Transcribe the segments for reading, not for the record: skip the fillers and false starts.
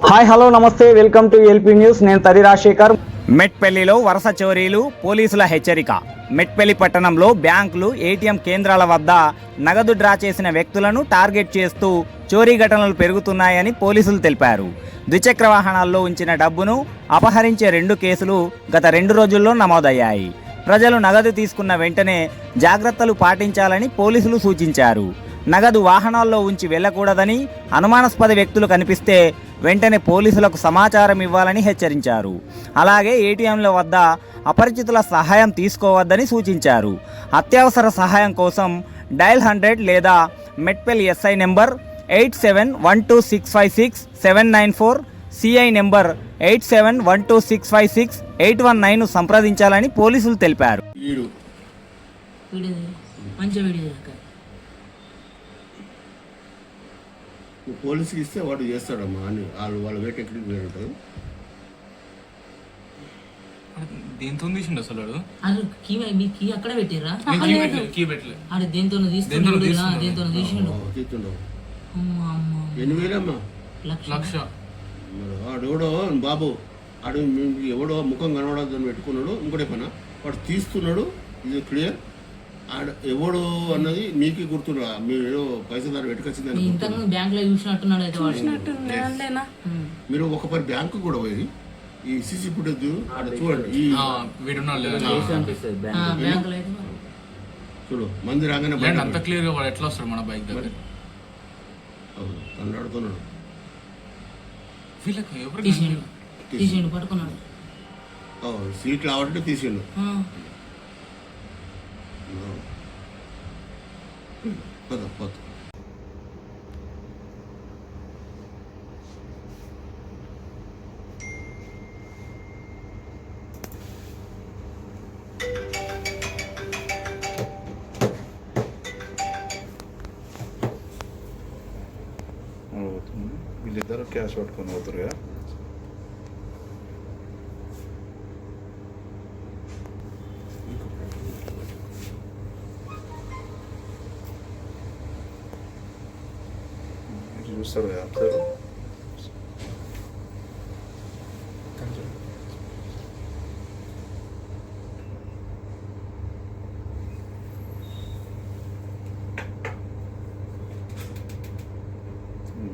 Hi hello నమస్తే welcome to LP news. నేను తరి రాజశేఖర్. మెట్పల్లిలో వరుస చోరీలు, పోలీసుల హెచ్చరిక. మెట్పల్లి పట్టణంలో బ్యాంకులు, ఏటీఎం కేంద్రాల వద్ద నగదు డ్రా చేసిన వ్యక్తులను టార్గెట్ చేస్తూ చోరీ ఘటనలు పెరుగుతున్నాయని పోలీసులు తెలిపారు. ద్విచక్ర వాహనాల్లో ఉంచిన డబ్బును అపహరించే 2 కేసులు గత 2 రోజుల్లో నమోదయ్యాయి. ప్రజలు నగదు తీసుకున్న వెంటనే జాగ్రత్తలు పాటించాలని పోలీసులు సూచించారు. నగదు వాహనాల్లో ఉంచి వెళ్లకూడదని, అనుమానాస్పద వ్యక్తులు కనిపిస్తే వెంటనే పోలీసులకు సమాచారం ఇవ్వాలని హెచ్చరించారు. అలాగే ఏటీఎంల వద్ద అపరిచితుల సహాయం తీసుకోవద్దని సూచించారు. అత్యవసర సహాయం కోసం డయల్ 100 లేదా Metpalli SI number 8712656794, CI number 8712656819 సంప్రదించాలని పోలీసులు తెలిపారు. పోలీసుకి ఇస్తే వాడు చేస్తాడమ్మా అని వాళ్ళ వే టెక్నిక్ వేరు ఉంటుంది. దేంతో తీసిండు అసలు అది కీ అక్కడ పెట్టిర్రా? కీ పెట్టలేదు. అది దేంతో తీసిండు? తీస్తుండవు. 8,000 అమ్మా, 1,00,000. ఆడెవడో బాబు ఆడు ఎవడో ముఖం కనబడద్దని పెట్టుకున్నాడు. ఇంకోటి పైన వాడు తీస్తున్నాడు. ఇది క్లియర్. ఆడ ఎవడు అన్నది నీకు గుర్తురా? మీరు పైసలు పెట్టుకొచ్చిందని బ్యాంక్ లో చూసినట్టున్నాడు. మీరు ఒక పని బ్యాంకు కూడా పోయి ఈ సీసీ ఫుటేజ్ చూడండి. ఈ చూడు మంది రాగానే అంత క్లియర్ గా వాడు ఎట్లా వస్తాడు మన బైక్ దగ్గర? తండ్రాడుతున్నాడు. తీసిండు, పట్టుకున్నాడు. సీట్లు ఆవట్టే తీసిండు. పోతా వీళ్ళిద్దరు క్యాష్ పట్టుకొని పోతురుగా. చూస్తారు కదా సార్.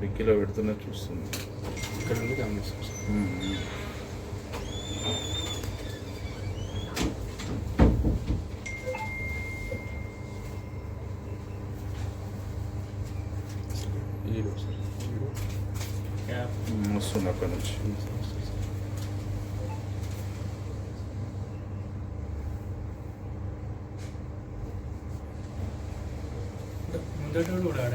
డిక్కీలో పెడుతున్నా చూస్తుంది. ఇక్కడ నుండి గమనిస్తుంది. వస్తుంది అక్కడ నుంచి. ముందట కూడా